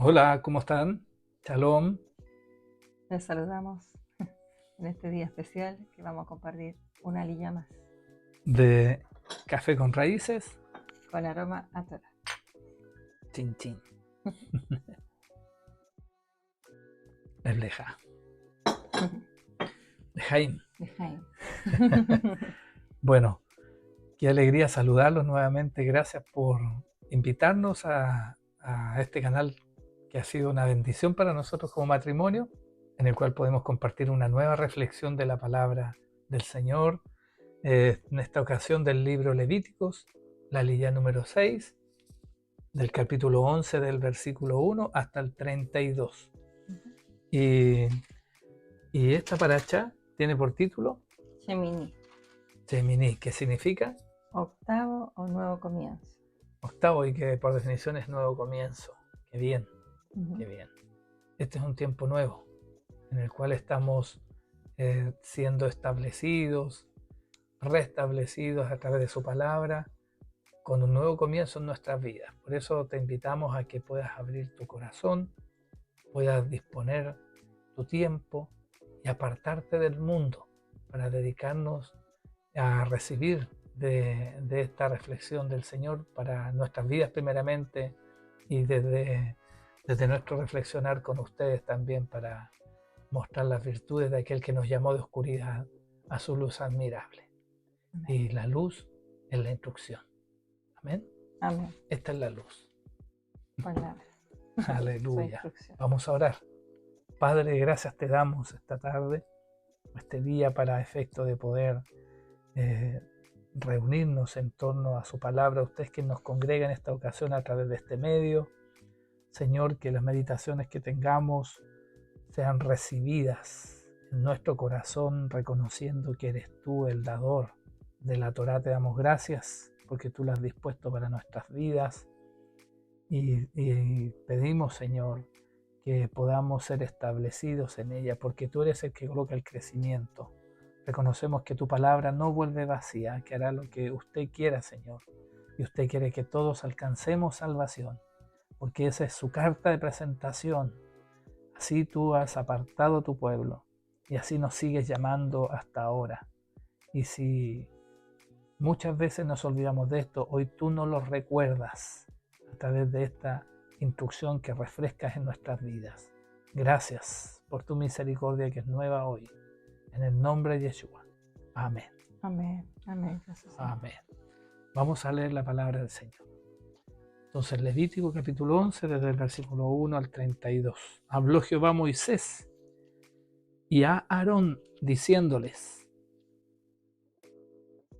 Hola, ¿cómo están? Shalom. Les saludamos en este día especial que vamos a compartir una lilla más De Café con Raíces. con aroma a Torah. Chin chin. Lebleja. Lejaim. De Jaime. Bueno, qué alegría saludarlos nuevamente. Gracias por invitarnos a este canal que ha sido una bendición para nosotros como matrimonio, en el cual podemos compartir una nueva reflexión de la palabra del Señor. En esta ocasión del libro Levíticos, la lilla número 6, del capítulo 11 del versículo 1 hasta el 32. Y esta paracha tiene por título Shemini, Shemini, que significa octavo o nuevo comienzo. octavo y que por definición es nuevo comienzo. Qué bien, Ujú. qué bien. Este es un tiempo nuevo en el cual estamos siendo establecidos, restablecidos a través de su palabra, con un nuevo comienzo en nuestras vidas. Por eso te invitamos a que puedas abrir tu corazón, puedas disponer tu tiempo y apartarte del mundo para dedicarnos a recibir de esta reflexión del Señor para nuestras vidas primeramente y desde nuestro reflexionar con ustedes también para mostrar las virtudes de aquel que nos llamó de oscuridad a su luz admirable. Amén. Y la luz es la instrucción. Amén. Amén. Esta es la luz. Palabra. Su Aleluya. instrucción. Vamos a orar. Padre, gracias te damos esta tarde, este día para efecto de poder reunirnos en torno a su palabra. Ustedes que nos congregan en esta ocasión a través de este medio. Señor, que las meditaciones que tengamos sean recibidas en nuestro corazón, reconociendo que eres tú el dador de la Torá. Te damos gracias porque tú la has dispuesto para nuestras vidas y pedimos, Señor, que podamos ser establecidos en ella, porque tú eres el que coloca el crecimiento. Reconocemos que tu palabra no vuelve vacía, que hará lo que usted quiera, Señor. Y usted quiere que todos alcancemos salvación, porque esa es su carta de presentación. Así tú has apartado tu pueblo y así nos sigues llamando hasta ahora. Y si muchas veces nos olvidamos de esto, hoy tú nos lo recuerdas a través de esta instrucción que refrescas en nuestras vidas. Gracias por tu misericordia que es nueva hoy. En el nombre de Yeshua. Amén. Amén. Amén. Gracias, Señor. Amén. Vamos a leer la palabra del Señor. Entonces, Levítico capítulo 11, desde el versículo 1 al 32. Habló Jehová a Moisés y a Aarón, diciéndoles: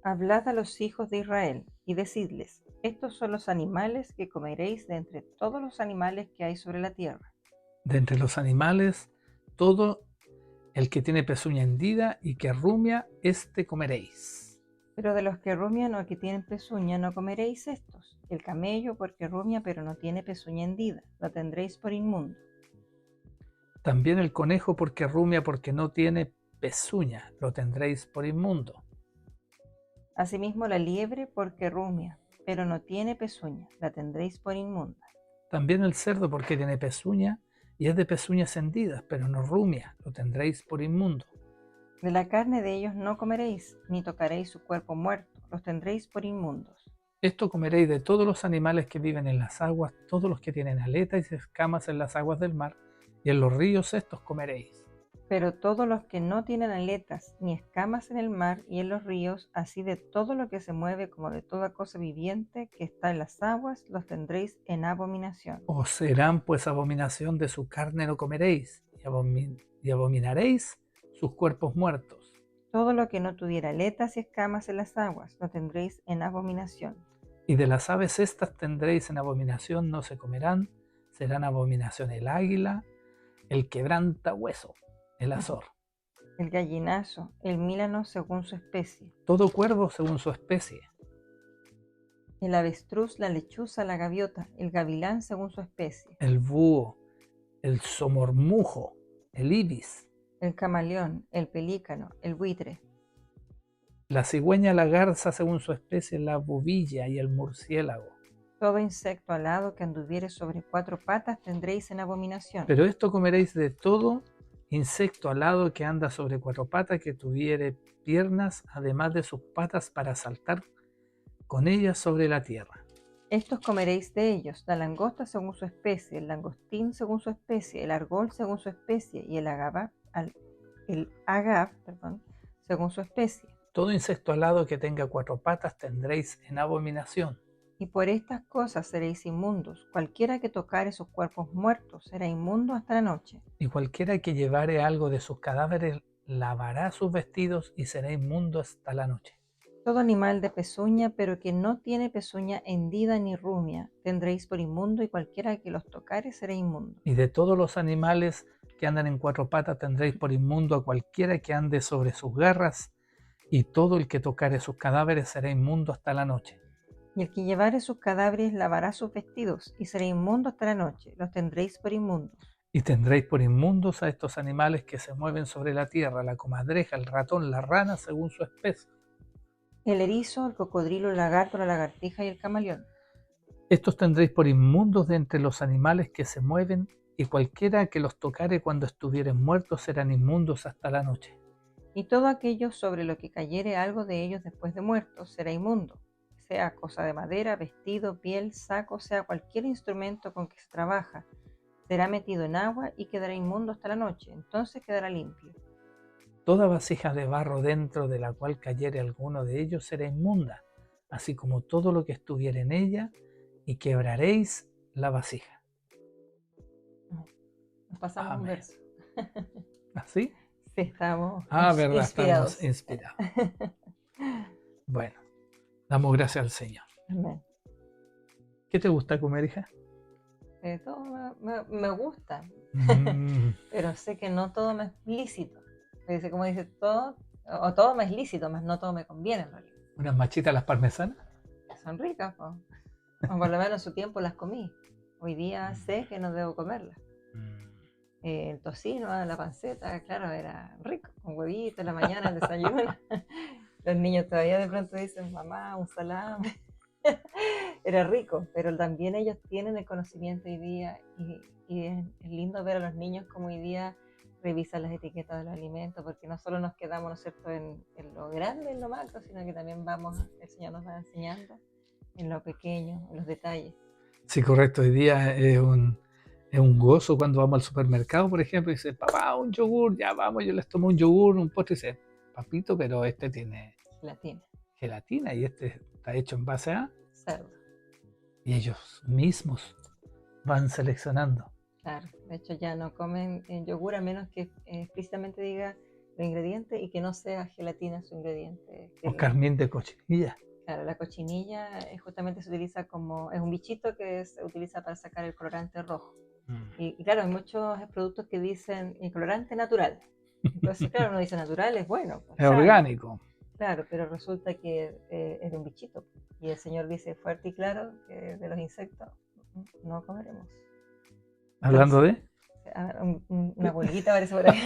Hablad a los hijos de Israel y decidles: estos son los animales que comeréis de entre todos los animales que hay sobre la tierra. de entre los animales, todo el que tiene pezuña hendida y que rumia, este comeréis. Pero de los que rumian o que tienen pezuña no comeréis estos. El camello porque rumia pero no tiene pezuña hendida, lo tendréis por inmundo. También el conejo porque rumia, porque no tiene pezuña, lo tendréis por inmundo. Asimismo la liebre porque rumia, pero no tiene pezuña, la tendréis por inmunda. También el cerdo porque tiene pezuña y es de pezuñas hendidas, pero no rumia, lo tendréis por inmundo. De la carne de ellos no comeréis, ni tocaréis su cuerpo muerto, los tendréis por inmundos. Esto comeréis de todos los animales que viven en las aguas, todos los que tienen aletas y escamas en las aguas del mar, y en los ríos estos comeréis. Pero todos los que no tienen aletas ni escamas en el mar y en los ríos, así de todo lo que se mueve como de toda cosa viviente que está en las aguas, los tendréis en abominación. Os serán pues abominación, de su carne no comeréis, y abominaréis sus cuerpos muertos. Todo lo que no tuviera aletas y escamas en las aguas, lo tendréis en abominación. Y de las aves estas tendréis en abominación, no se comerán, serán abominación el águila, el quebranta hueso, el azor, El gallinazo, el mílano según su especie, todo cuervo según su especie, el avestruz, la lechuza, la gaviota, el gavilán según su especie, el búho, el somormujo, el ibis, el camaleón, el pelícano, el buitre, la cigüeña, la garza según su especie, la bubilla y el murciélago, Todo insecto alado que anduviere sobre 4 patas tendréis en abominación. Pero esto comeréis de todo insecto alado que anda sobre 4 patas, que tuviere piernas, además de sus patas para saltar con ellas sobre la tierra. Estos comeréis de ellos, la langosta según su especie, el langostín según su especie, el argol según su especie, y el agave, según su especie. Todo insecto alado que tenga 4 patas tendréis en abominación. Y por estas cosas seréis inmundos. Cualquiera que tocare sus cuerpos muertos será inmundo hasta la noche. Y cualquiera que llevare algo de sus cadáveres lavará sus vestidos y será inmundo hasta la noche. Todo animal de pezuña, pero que no tiene pezuña hendida ni rumia, tendréis por inmundo, y cualquiera que los tocare será inmundo. Y de todos los animales que andan en 4 patas tendréis por inmundo a cualquiera que ande sobre sus garras, y todo el que tocare sus cadáveres será inmundo hasta la noche. Y el que llevare sus cadáveres lavará sus vestidos, y será inmundo hasta la noche. Los tendréis por inmundos. Y tendréis por inmundos a estos animales que se mueven sobre la tierra, la comadreja, el ratón, la rana, según su especie. El erizo, el cocodrilo, el lagarto, la lagartija y el camaleón. Estos tendréis por inmundos de entre los animales que se mueven, y cualquiera que los tocare cuando estuvieren muertos serán inmundos hasta la noche. Y todo aquello sobre lo que cayere algo de ellos después de muertos será inmundo, sea cosa de madera, vestido, piel, saco, sea cualquier instrumento con que se trabaja, será metido en agua y quedará inmundo hasta la noche, entonces quedará limpio. Toda vasija de barro dentro de la cual cayere alguno de ellos será inmunda, así como todo lo que estuviera en ella, y quebraréis la vasija. Nos pasamos un Amén. verso. ¿Así? Sí, estamos verdad, inspirados. estamos inspirados. Bueno, damos gracias al Señor. Amén. ¿Qué te gusta comer, hija? Todo me gusta, Mm, pero sé que no todo me es lícito. Como dice, todo, o todo me es lícito, más no todo me conviene en realidad. ¿Unas machitas a las parmesanas? Son ricas, o por lo menos en su tiempo las comí. Hoy día sé que no debo comerlas. El tocino, la panceta, claro, era rico, con huevito en la mañana, el desayuno. Los niños todavía de pronto dicen, mamá, un salame. Era rico, pero también ellos tienen el conocimiento hoy día, y es lindo ver a los niños como hoy día revisan las etiquetas de los alimentos, porque no solo nos quedamos, ¿no es cierto?, en lo grande, en lo macro, sino que también el Señor nos va enseñando en lo pequeño, en los detalles. Sí, correcto. Hoy día es un gozo cuando vamos al supermercado, por ejemplo, y dice, papá, un yogur, ya vamos, yo les tomo un yogur, un postre, y dice, papito, pero este tiene gelatina y este está hecho en base a cerdo. Y ellos mismos van seleccionando. Claro, de hecho ya no comen yogur a menos que explícitamente diga los ingredientes y que no sea gelatina su ingrediente. O carmín de cochinilla. Claro, la cochinilla justamente se utiliza como, es un bichito que se utiliza para sacar el colorante rojo. Y claro, hay muchos productos que dicen colorante natural. Entonces, claro, uno dice natural, es bueno. Pues, es orgánico. Claro, pero resulta que es de un bichito. Y el Señor dice fuerte y claro que de los insectos no comeremos. ¿Hablando de? Una bolita parece por ahí.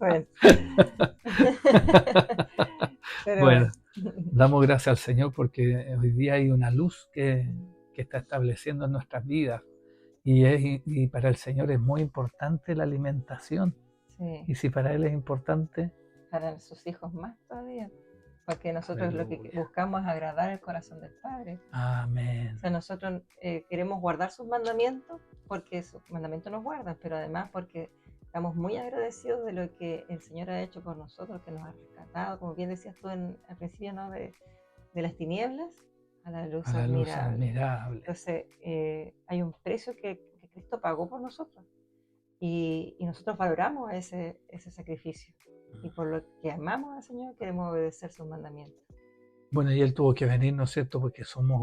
Bueno. Bueno, damos gracias al Señor porque hoy día hay una luz que está estableciendo en nuestras vidas, y para el Señor es muy importante la alimentación. Sí. Y si para Él es importante, para sus hijos más todavía, porque nosotros Aleluya. Lo que buscamos es agradar el corazón del Padre. Amén. O sea, nosotros queremos guardar sus mandamientos porque sus mandamientos nos guardan, pero además porque estamos muy agradecidos de lo que el Señor ha hecho por nosotros, que nos ha rescatado, como bien decías tú al principio, ¿no? De las tinieblas a la luz admirable. Entonces, hay un precio que Cristo pagó por nosotros, y nosotros valoramos ese sacrificio, y por lo que amamos al Señor queremos obedecer sus mandamientos. Bueno, y Él tuvo que venir, ¿no es cierto?, porque somos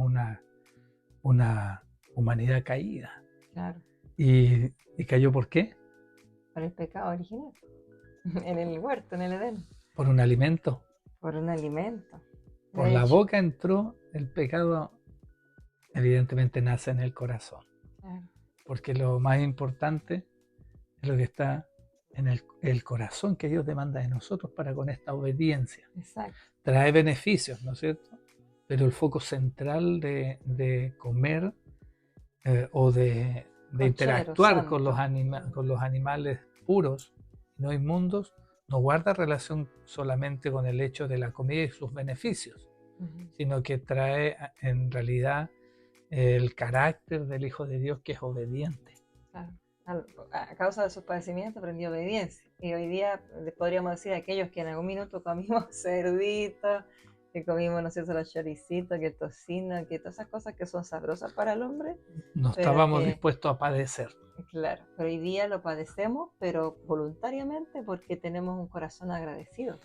una humanidad caída. Claro. ¿Y cayó por qué? Por el pecado original, en el huerto, en el Edén. ¿Por un alimento? Por un alimento. Por la boca entró el pecado, evidentemente nace en el corazón. Claro. Porque lo más importante es lo que está en el corazón que Dios demanda de nosotros para con esta obediencia. Exacto. Trae beneficios, ¿no es cierto? pero el foco central de comer o de Cochero, interactuar con santo. con los animales puros, no inmundos, no guarda relación solamente con el hecho de la comida y sus beneficios, Ujú. sino que trae en realidad el carácter del Hijo de Dios, que es obediente. Claro. A causa de sus padecimientos aprendió obediencia. Y hoy día podríamos decir aquellos que en algún minuto comimos cerdito, que comimos, ¿no es cierto?, los choricitos, que el tocino, que todas esas cosas que son sabrosas para el hombre, No pero estábamos que, dispuestos a padecer, claro, pero hoy día lo padecemos, pero voluntariamente porque tenemos un corazón agradecido.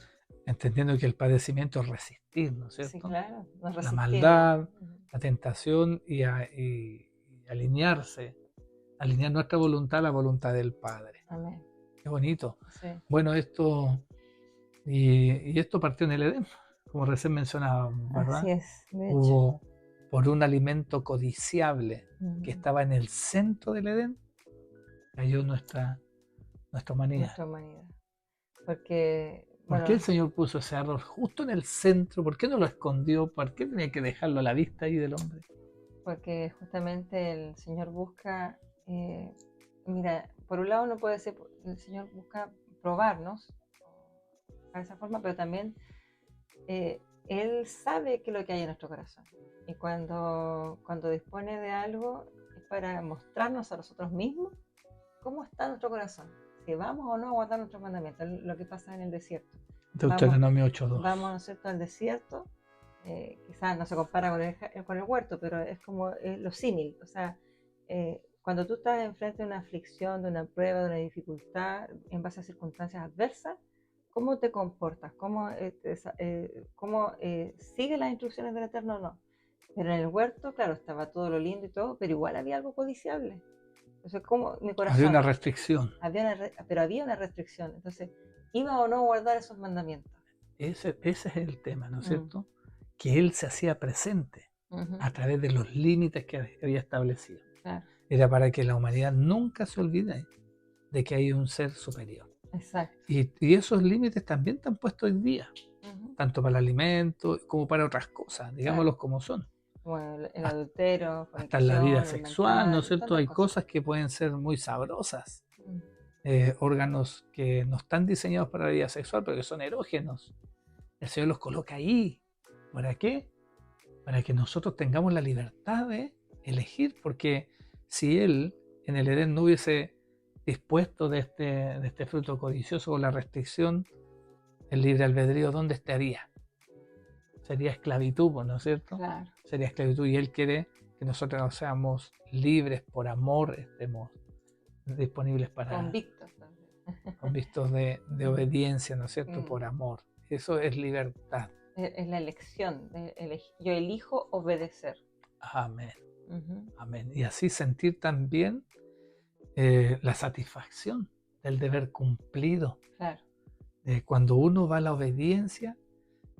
entendiendo que el padecimiento es resistir, ¿no es Sí, cierto? claro, nos La resistimos. maldad, la tentación y alinearse, alinear nuestra voluntad a la voluntad del Padre. Amén. Qué bonito. Sí, Bueno, y esto partió en el Edén, como recién mencionábamos, así ¿verdad? es, de hecho. Hubo por un alimento codiciable que Ujú. estaba en el centro del Edén, cayó nuestra humanidad. Nuestra humanidad. Porque, ¿Por qué el bueno, Señor puso ese árbol justo en el centro? ¿Por qué no lo escondió? ¿Por qué tenía que dejarlo a la vista ahí del hombre? porque justamente el Señor busca, mira, por un lado uno puede decir, el Señor busca probarnos de esa forma, pero también Él sabe qué es lo que hay en nuestro corazón. Y cuando dispone de algo es para mostrarnos a nosotros mismos cómo está nuestro corazón, si vamos o no a guardar nuestros mandamientos, lo que pasa en el desierto. Vamos, Deuteronomio 8:2. vamos, ¿no es cierto?, al desierto. Quizás no se compara con el huerto, pero es como lo símil. O sea, cuando tú estás enfrente de una aflicción, de una prueba, de una dificultad, en base a circunstancias adversas, ¿cómo te comportas? ¿Cómo sigues las instrucciones del Eterno o no? Pero en el huerto, claro, estaba todo lo lindo y todo, pero igual había algo codiciable. Entonces, como mi Había una corazón, restricción. pero había una restricción. Entonces, ¿iba o no a guardar esos mandamientos? Ese es el tema, ¿no es Mm, cierto? Que Él se hacía presente ujú, a través de los límites que había establecido. claro, Era para que la humanidad nunca se olvide de que hay un ser superior. exacto. Y esos límites también están puestos hoy día, Ujú, tanto para el alimento como para otras cosas, claro. digámoslos como son. Como el Hasta adulterio, hasta en la vida fornicación, el sexual, ¿no es mental, cierto? tantas Hay cosas. cosas que pueden ser muy sabrosas, Mm, órganos que no están diseñados para la vida sexual, pero que son erógenos. El Señor los coloca ahí. ¿Para qué? Para que nosotros tengamos la libertad de elegir, porque si Él en el Edén no hubiese dispuesto de este fruto codicioso o la restricción, el libre albedrío, ¿dónde estaría? Sería esclavitud, pues, ¿no es cierto? claro, Sería esclavitud y Él quiere que nosotros no seamos libres por amor, estemos disponibles para convictos también. convictos de Ujú, obediencia, ¿no es cierto? mm, Por amor. Eso es libertad. es la elección. Yo elijo obedecer. Amén. Ujú, Amén. Y así sentir también la satisfacción del deber cumplido. claro, Cuando uno va a la obediencia,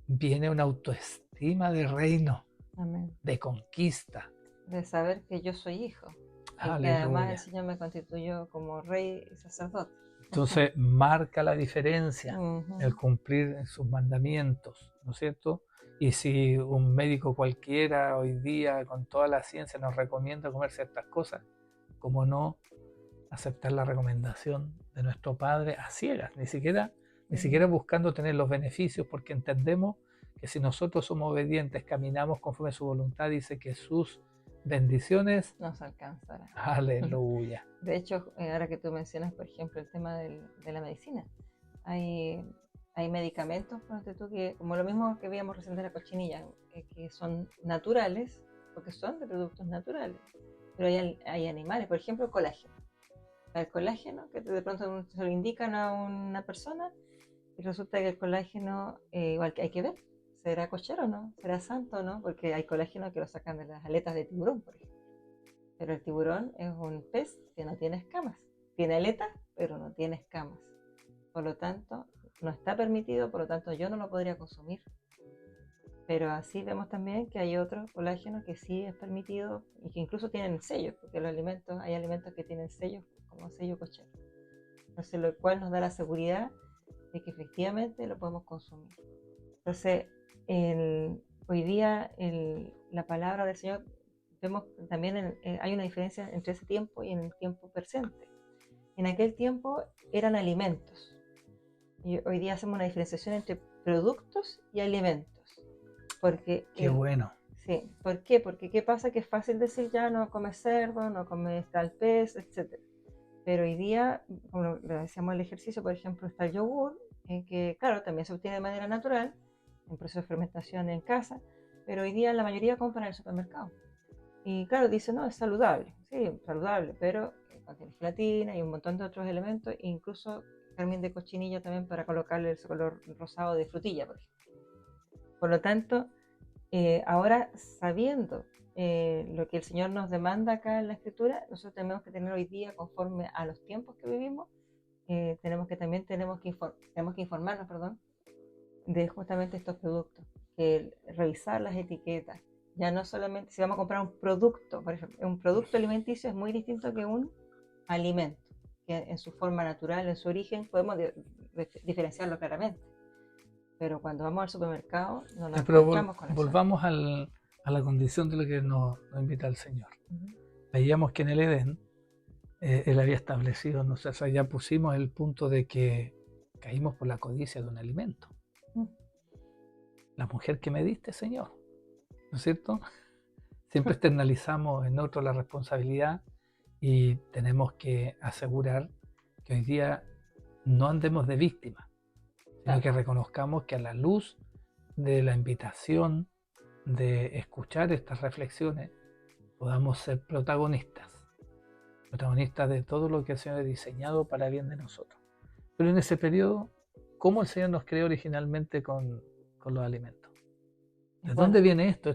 viene una autoestima de reino, amén. de conquista. De saber que yo soy hijo y que además el Aleluya. Señor me constituyó como rey y sacerdote. Entonces marca la diferencia el Ujú, cumplir sus mandamientos, ¿no es cierto? Y si un médico cualquiera hoy día con toda la ciencia nos recomienda comer ciertas cosas, ¿cómo no aceptar la recomendación de nuestro Padre a ciegas? Ni ujú. siquiera buscando tener los beneficios, porque entendemos que si nosotros somos obedientes, caminamos conforme a su voluntad, dice que sus bendiciones, Nos alcanzará. aleluya. De hecho, ahora que tú mencionas, por ejemplo, el tema de la medicina, hay, hay medicamentos, ponte tú, que, como lo mismo que veíamos recién de la cochinilla, que son naturales, porque son de productos naturales, pero hay animales, por ejemplo, el colágeno. El colágeno, que de pronto se lo indican a una persona, y resulta que el colágeno, igual que hay que ver, ¿será cochero o no? ¿Será santo o no? Porque hay colágeno que lo sacan de las aletas de tiburón, por ejemplo. Pero el tiburón es un pez que no tiene escamas. Tiene aletas, pero no tiene escamas. Por lo tanto, no está permitido, por lo tanto yo no lo podría consumir. Pero así vemos también que hay otros colágenos que sí es permitido y que incluso tienen sellos, porque hay alimentos que tienen sellos como sello cochero. Entonces, lo cual nos da la seguridad de que efectivamente lo podemos consumir. Entonces, el, hoy día la palabra del Señor, vemos también hay una diferencia entre ese tiempo y en el tiempo presente. En aquel tiempo eran alimentos y hoy día hacemos una diferenciación entre productos y alimentos. Porque Qué bueno. Sí, ¿por qué? Porque ¿qué pasa? Que es fácil decir ya no comes cerdo, no comes tal pez, etc. Pero hoy día, como le decíamos el ejercicio, por ejemplo, está el yogur, que claro, también se obtiene de manera natural, en proceso de fermentación en casa, pero hoy día la mayoría compran en el supermercado. Y claro, dice, no, es saludable, sí, saludable, pero contiene gelatina y un montón de otros elementos, e incluso carmín de cochinilla también para colocarle ese color rosado de frutilla, por ejemplo. Por lo tanto, ahora sabiendo lo que el Señor nos demanda acá en la Escritura, nosotros tenemos que tener hoy día, conforme a los tiempos que vivimos, tenemos que informarnos, perdón, de justamente estos productos, que revisar las etiquetas. Ya no solamente si vamos a comprar un producto, por ejemplo, un producto alimenticio es muy distinto que un alimento, que en su forma natural, en su origen, podemos diferenciarlo claramente. Pero cuando vamos al supermercado no nos encontramos con eso. Volvamos a la condición de lo que nos invita el Señor. Veíamos que en el Edén Él había establecido, nosotros ya pusimos el punto de que caímos por la codicia de un alimento. La mujer que me diste, Señor, ¿no es cierto? Siempre externalizamos en otro la responsabilidad y tenemos que asegurar que hoy día no andemos de víctima, sino que reconozcamos que a la luz de la invitación de escuchar estas reflexiones podamos ser protagonistas de todo lo que el Señor ha diseñado para bien de nosotros. Pero en ese periodo, ¿cómo el Señor nos creó originalmente con los alimentos? ¿De dónde viene esto?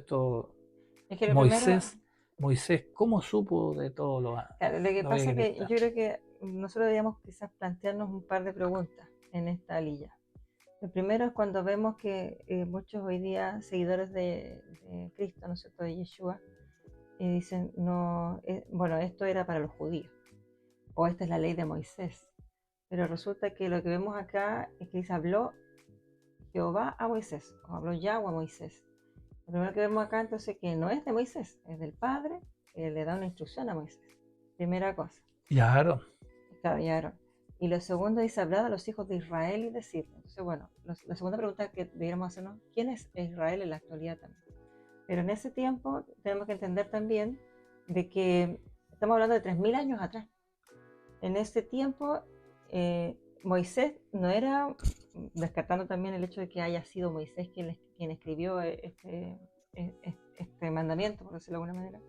Es que Moisés, ¿cómo supo de todo lo claro, lo que pasa es que yo creo que nosotros deberíamos quizás plantearnos un par de preguntas en esta lilla. Lo primero es cuando vemos que muchos hoy día seguidores de Cristo, ¿no es cierto?, de Yeshua, dicen, no, bueno, esto era para los judíos, o esta es la ley de Moisés. Pero resulta que lo que vemos acá es que dice, habló Jehová a Moisés, o habló Yahweh a Moisés. Lo primero que vemos acá entonces que no es de Moisés, es del Padre, que le da una instrucción a Moisés. Primera cosa. Y a Aarón. Claro, y a Aarón. Y lo segundo dice, hablad a los hijos de Israel y decir. Entonces, bueno, la segunda pregunta que deberíamos hacernos, ¿quién es Israel en la actualidad también? Pero en ese tiempo tenemos que entender también de que estamos hablando de 3.000 años atrás. En ese tiempo, Moisés no era, descartando también el hecho de que haya sido Moisés quien escribió este mandamiento, por decirlo de alguna manera,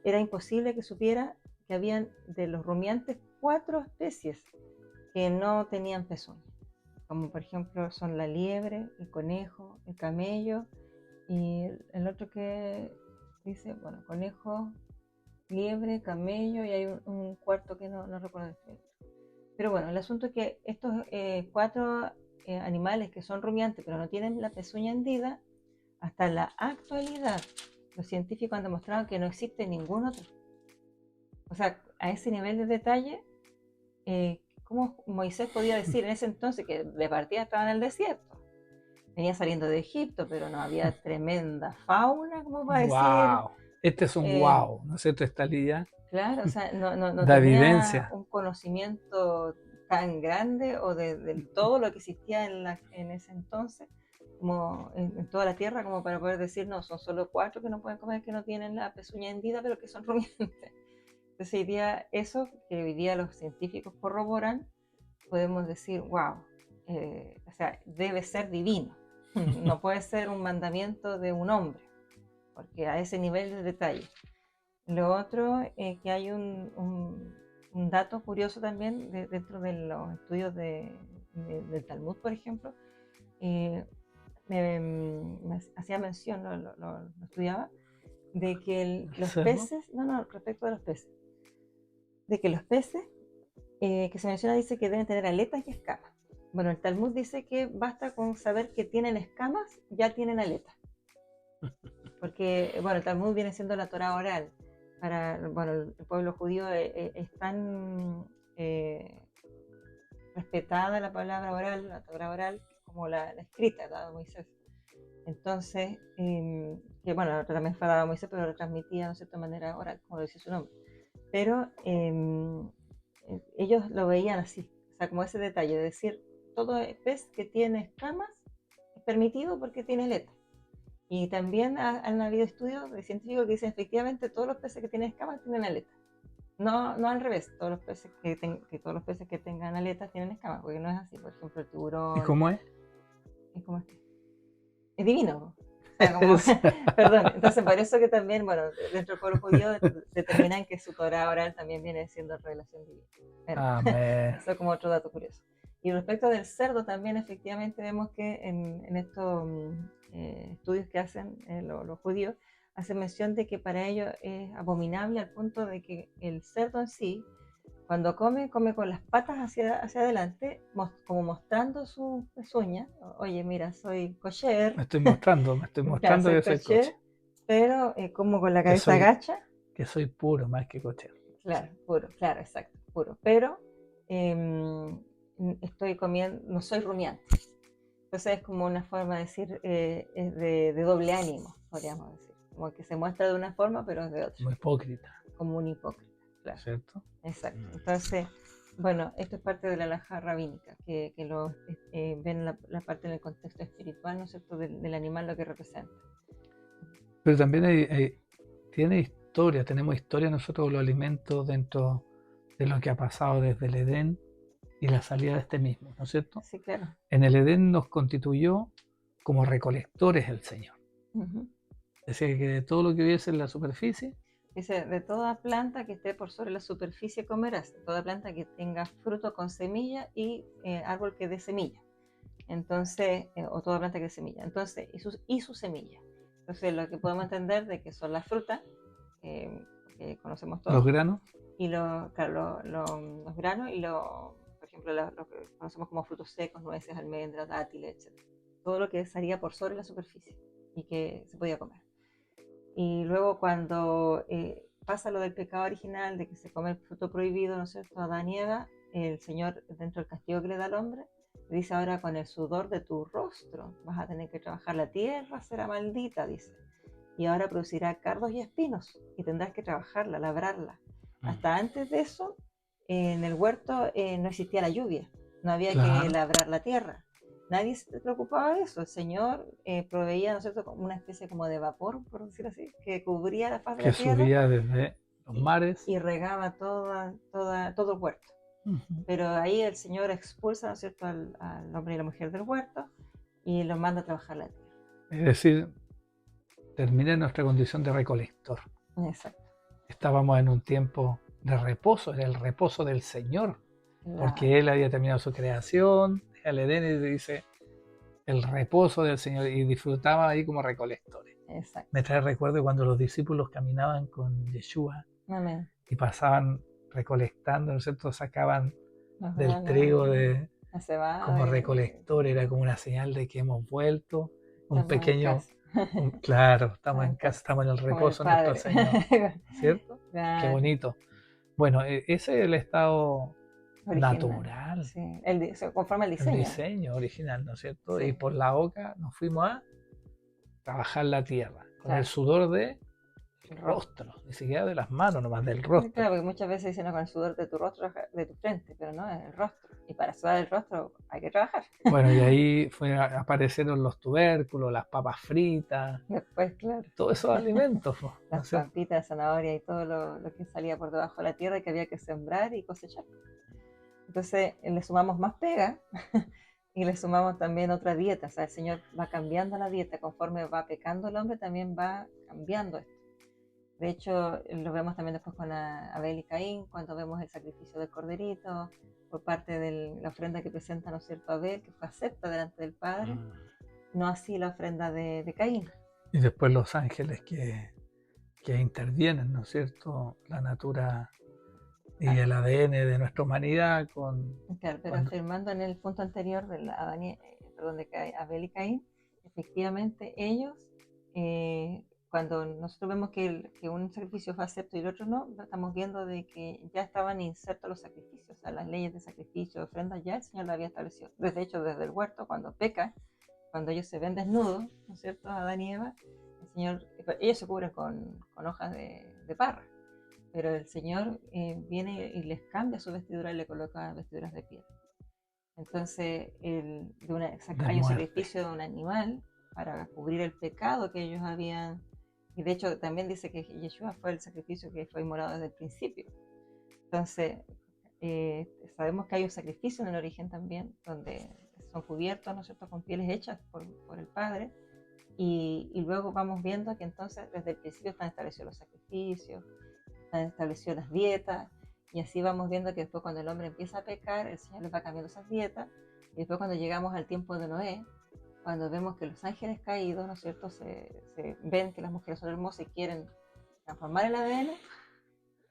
era imposible que supiera que habían de los rumiantes 4 especies que no tenían pezuñas, como por ejemplo son la liebre, el conejo, el camello y el otro que dice, bueno, conejo, liebre, camello y hay un cuarto que no recuerdo. Pero bueno, el asunto es que estos 4 animales que son rumiantes pero no tienen la pezuña hendida, hasta la actualidad los científicos han demostrado que no existe ningún otro. O sea, a ese nivel de detalle, ¿cómo Moisés podía decir en ese entonces que de partida estaba en el desierto? Venía saliendo de Egipto, pero no había tremenda fauna como para decir. Este es un wow, ¿no es cierto? Esta línea. Claro, o sea, no da tenía evidencia. Un conocimiento tan grande o de todo lo que existía en ese entonces, como en toda la tierra, como para poder decir, no, son solo 4 que no pueden comer, que no tienen la pezuña hendida, pero que son rumiantes. Entonces hoy día eso, que hoy día los científicos corroboran, podemos decir, wow, o sea, debe ser divino. No puede ser un mandamiento de un hombre, porque a ese nivel de detalle. Lo otro es que hay un dato curioso también dentro de los estudios del Talmud, por ejemplo. Me hacía mención, lo estudiaba, de que los peces, respecto a los peces, de que los peces que se menciona dice que deben tener aletas y escamas. Bueno, el Talmud dice que basta con saber que tienen escamas, ya tienen aletas. Porque, bueno, el Talmud viene siendo la Torá oral. Bueno, el pueblo judío es tan respetada la palabra oral, la Torá oral, como la escrita, dado Moisés. Entonces, que bueno, la otra también fue dada a Moisés, pero lo transmitía de cierta manera oral, como decía su nombre. Pero ellos lo veían así, o sea, como ese detalle de decir, todo pez que tiene escamas es permitido porque tiene aletas. Y también han habido estudios de científicos que dicen efectivamente todos los peces que tienen escamas tienen aletas. No, no al revés, todos los peces todos los peces que tengan aletas tienen escamas, porque no es así. Por ejemplo, el ¿Y tiburón cómo es? es como es divino. O sea, como, perdón, entonces por eso que también, bueno, dentro del pueblo judío determinan que su Torah oral también viene siendo revelación divina. Bueno, Amén. eso como otro dato curioso. Y respecto del cerdo también efectivamente vemos que en estos estudios que hacen los judíos, hacen mención de que para ellos es abominable al punto de que el cerdo en sí, cuando come con las patas hacia adelante, como mostrando su pezuña. Oye, mira, soy kosher. Me estoy mostrando Claro, soy que soy kosher, coche. pero como con la Que cabeza soy, agacha. que soy puro más que cochero. Claro, puro, claro, exacto, puro. Pero estoy comiendo, no soy rumiante. Entonces es como una forma de decir, es de doble ánimo, podríamos decir. Como que se muestra de una forma, pero es de otra. Como hipócrita. Como un hipócrita, claro. ¿Cierto? Exacto. Entonces, bueno, esto es parte de la alhaja rabínica, que ven la parte en el contexto espiritual, ¿no es cierto?, del animal, lo que representa. Pero también tiene historia, tenemos historia nosotros los alimentos dentro de lo que ha pasado desde el Edén y la salida de este mismo, ¿no es cierto? Sí, claro. En el Edén nos constituyó como recolectores el Señor. Uh-huh. Decía que de todo lo que hubiese en la superficie, dice, de toda planta que esté por sobre la superficie comerás, toda planta que tenga fruto con semilla y árbol que dé semilla. Entonces, o toda planta que dé semilla. Entonces, y su semilla. Entonces, lo que podemos entender de que son las frutas, que conocemos todos, los granos, y los granos, y por ejemplo, lo que conocemos como frutos secos, nueces, almendras, dátiles, etc. Todo lo que estaría por sobre la superficie y que se podía comer. Y luego cuando pasa lo del pecado original, de que se come el fruto prohibido, ¿no es cierto?, Adán y Eva, el Señor, dentro del castigo que le da al hombre, le dice: ahora con el sudor de tu rostro vas a tener que trabajar la tierra, será maldita, dice. Y ahora producirá cardos y espinos, y tendrás que trabajarla, labrarla. Hasta antes de eso, en el huerto no existía la lluvia, no había claro, que labrar la tierra. Nadie se preocupaba de eso. El Señor proveía, ¿no es cierto?, como una especie como de vapor, por decir así, que cubría la faz de que la tierra subía desde los mares. y regaba todo el huerto. Uh-huh. Pero ahí el Señor expulsa, ¿no es cierto?, al hombre y la mujer del huerto y los manda a trabajar la tierra. Es decir, termina nuestra condición de recolector. Exacto. Estábamos en un tiempo de reposo, era el reposo del Señor, porque Él había terminado su creación, el Edén, y dice el reposo del Señor, y disfrutaba ahí como recolectores. Exacto. Me trae recuerdo cuando los discípulos caminaban con Yeshua. Amén. Y pasaban recolectando, ¿no es cierto? Sacaban Los del granos, trigo la cebada, como recolector, era como una señal de que hemos vuelto, un estamos pequeño, en casa. claro, estamos en casa, estamos en el Como el reposo de nuestro Señor, ¿cierto? Qué Claro. bonito. Bueno, ese es el estado Original. natural, Sí. Se conforma el el diseño. diseño original, ¿no es cierto? Sí. Y por la boca nos fuimos a trabajar la tierra, con Claro. el sudor de rostro, ni siquiera de las manos, nomás del rostro. Claro, porque muchas veces dicen: no, con el sudor de tu rostro, de tu frente, pero no, es el rostro. Y para sudar el rostro hay que trabajar. Bueno, y ahí aparecieron los tubérculos, las papas fritas, Después, claro, todos esos alimentos. ¿no las es cierto? papitas de zanahoria y todo lo que salía por debajo de la tierra que había que sembrar y cosechar. Entonces le sumamos más pega y le sumamos también otra dieta. O sea, el Señor va cambiando la dieta conforme va pecando el hombre, también va cambiando esto. De hecho, lo vemos también después con Abel y Caín, cuando vemos el sacrificio del corderito, por parte de la ofrenda que presenta, ¿no es cierto?, Abel, que fue acepta delante del Padre, no así la ofrenda de Caín. Y después los ángeles que intervienen, ¿no es cierto? La natura y el ADN de nuestra humanidad con... Claro, pero afirmando en el punto anterior de Abel y Caín, efectivamente ellos... cuando nosotros vemos que un sacrificio fue acepto y el otro no, estamos viendo de que ya estaban insertos los sacrificios, o sea, las leyes de sacrificio, de ofrendas, ya el Señor lo había establecido. De hecho, desde el huerto, cuando peca, cuando ellos se ven desnudos, ¿no es cierto?, Adán y Eva, el Señor, ellos se cubren con hojas de parra, pero el Señor viene y les cambia su vestidura y le coloca vestiduras de piel. Entonces hay un sacrificio de un animal para cubrir el pecado que ellos habían, y de hecho también dice que Yeshua fue el sacrificio que fue inmolado desde el principio. Entonces sabemos que hay un sacrificio en el origen también, donde son cubiertos, ¿no es cierto?, con pieles hechas por el Padre, y luego vamos viendo que entonces desde el principio están establecidos los sacrificios, están establecidas las dietas, y así vamos viendo que después cuando el hombre empieza a pecar, el Señor les va cambiando esas dietas, y después cuando llegamos al tiempo de Noé, cuando vemos que los ángeles caídos, ¿no es cierto?, se ven que las mujeres son hermosas y quieren transformar el ADN,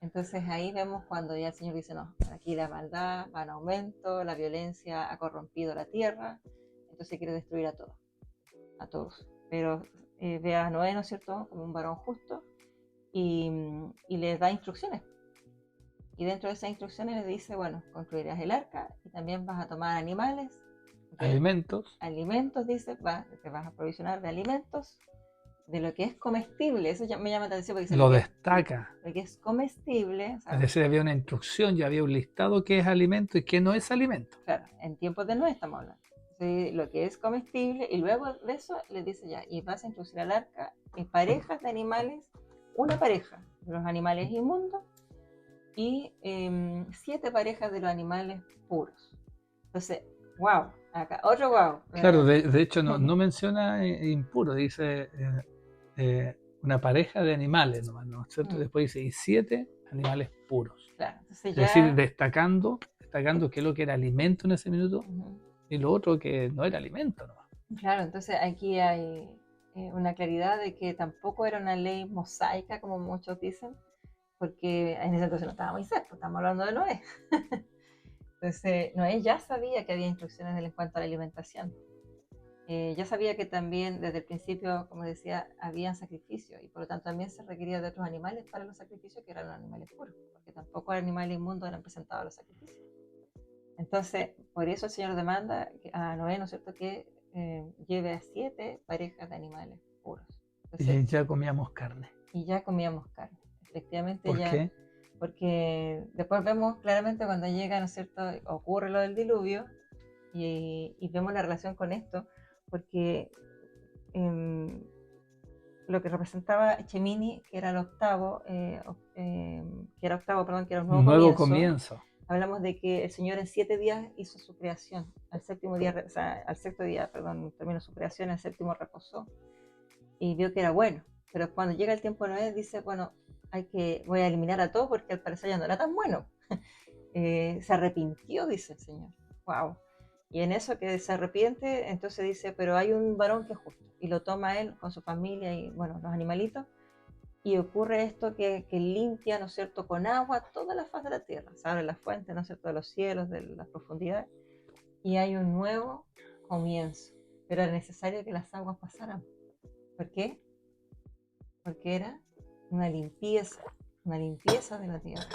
entonces ahí vemos cuando ya el Señor dice, no, aquí la maldad va en aumento, la violencia ha corrompido la tierra, entonces quiere destruir a todos. Pero ve a Noé, ¿no es cierto?, como un varón justo, y le da instrucciones. Y dentro de esas instrucciones le dice, bueno, construirás el arca y también vas a tomar animales. Alimentos, dice, te vas a provisionar de alimentos, de lo que es comestible. Eso ya me llama la atención porque dice lo destaca. Lo que es comestible. Es decir, había una instrucción, ya había un listado qué es alimento y qué no es alimento. Claro, en tiempos de Noé estamos hablando. Entonces, lo que es comestible, y luego de eso le dice ya, y vas a introducir al arca en parejas de animales, una pareja de los animales inmundos y 7 parejas de los animales puros. Entonces, wow, acá, otro wow. Claro, de hecho no menciona impuro, dice una pareja de animales nomás, ¿no es cierto? Después dice, y 7 animales puros. Claro, entonces es decir, destacando qué es lo que era alimento en ese minuto y lo otro que no era alimento nomás. Claro, entonces aquí hay una claridad de que tampoco era una ley mosaica, como muchos dicen, porque en ese entonces no estaba Moisés, pues estamos hablando de Noé. Entonces, Noé ya sabía que había instrucciones en cuanto a la alimentación. Ya sabía que también desde el principio, como decía, habían sacrificios y por lo tanto también se requería de otros animales para los sacrificios que eran los animales puros, porque tampoco los animales inmundos eran presentados a los sacrificios. Entonces, por eso el Señor demanda a Noé, ¿no es cierto?, que lleve a 7 parejas de animales puros. Entonces, y ya comíamos carne. Efectivamente. ¿Por qué? Porque después vemos claramente cuando llega, ¿no es cierto?, ocurre lo del diluvio y vemos la relación con esto, porque lo que representaba Chemini, que era el octavo, que era un nuevo comienzo. Hablamos de que el Señor en 7 días hizo su creación, al sexto día, terminó su creación, al séptimo reposó y vio que era bueno. Pero cuando llega el tiempo de Noé, dice, bueno, voy a eliminar a todos porque al parecer ya no era tan bueno. Se arrepintió, dice el Señor. Wow. Y en eso que se arrepiente, entonces dice, pero hay un varón que es justo. Y lo toma él con su familia y, bueno, los animalitos. Y ocurre esto que limpia, ¿no es cierto?, con agua toda la faz de la tierra. Se abre la fuente, ¿no es cierto?, de los cielos, de las profundidades. Y hay un nuevo comienzo. Pero era necesario que las aguas pasaran. ¿Por qué? Porque era una limpieza de la tierra.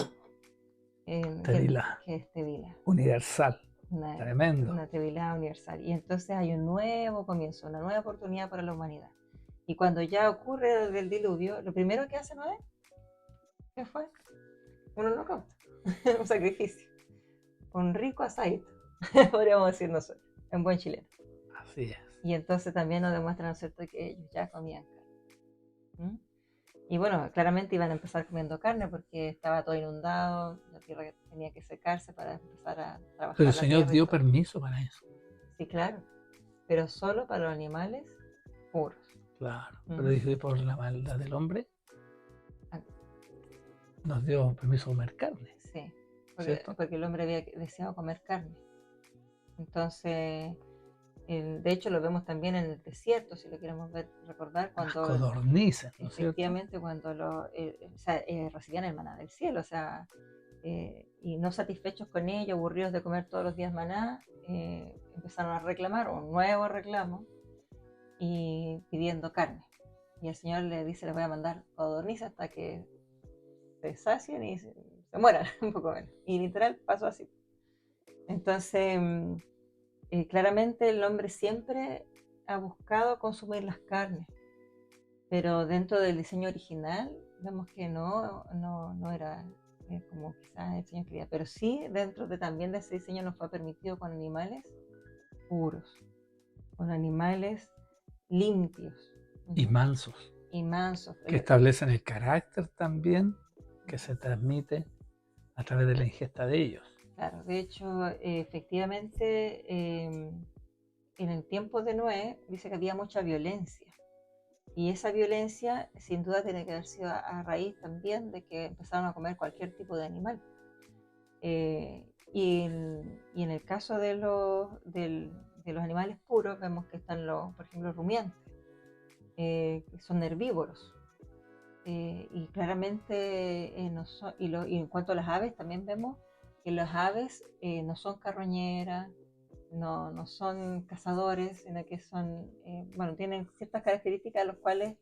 Tevilá. Que es Tevilá. Universal. Tremendo. Una Tevilá universal. Y entonces hay un nuevo comienzo, una nueva oportunidad para la humanidad. Y cuando ya ocurre el diluvio, lo primero que hace Noé, ¿qué fue? Un holocausto, un sacrificio. Un rico asadito, podríamos decir nosotros, en buen chileno. Así es. Y entonces también nos demuestran, ¿no es cierto?, que ellos ya comían carne. Y bueno, claramente iban a empezar comiendo carne porque estaba todo inundado, la tierra tenía que secarse para empezar a trabajar. Pero el Señor dio permiso para eso. Sí, claro, pero solo para los animales puros. Claro, pero dice por la maldad del hombre nos dio permiso de comer carne. Sí, porque el hombre había deseado comer carne. Entonces, de hecho lo vemos también en el desierto, si lo queremos recordar, cuando las codornices, ¿no es efectivamente cierto? Cuando recibían el maná del cielo, o sea, y no satisfechos con ello, aburridos de comer todos los días maná, empezaron a reclamar un nuevo reclamo y pidiendo carne. Y el Señor le dice, les voy a mandar codornices hasta que se sacien y se mueran, un poco menos. Y literal pasó así. Entonces, claramente el hombre siempre ha buscado consumir las carnes, pero dentro del diseño original vemos que no era como quizás el Señor quería, pero sí dentro también de ese diseño nos fue permitido con animales puros, con animales limpios Y mansos, y mansos. que establecen el carácter también que se transmite a través de la ingesta de ellos. Claro, de hecho, efectivamente, en el tiempo de Noé dice que había mucha violencia. Y esa violencia sin duda tiene que haber sido a raíz también de que empezaron a comer cualquier tipo de animal. Y en el caso de los animales puros vemos que están por ejemplo, los rumiantes, que son herbívoros. Y claramente y en cuanto a las aves también vemos que las aves no son carroñeras, no son cazadores, sino que son, tienen ciertas características las cuales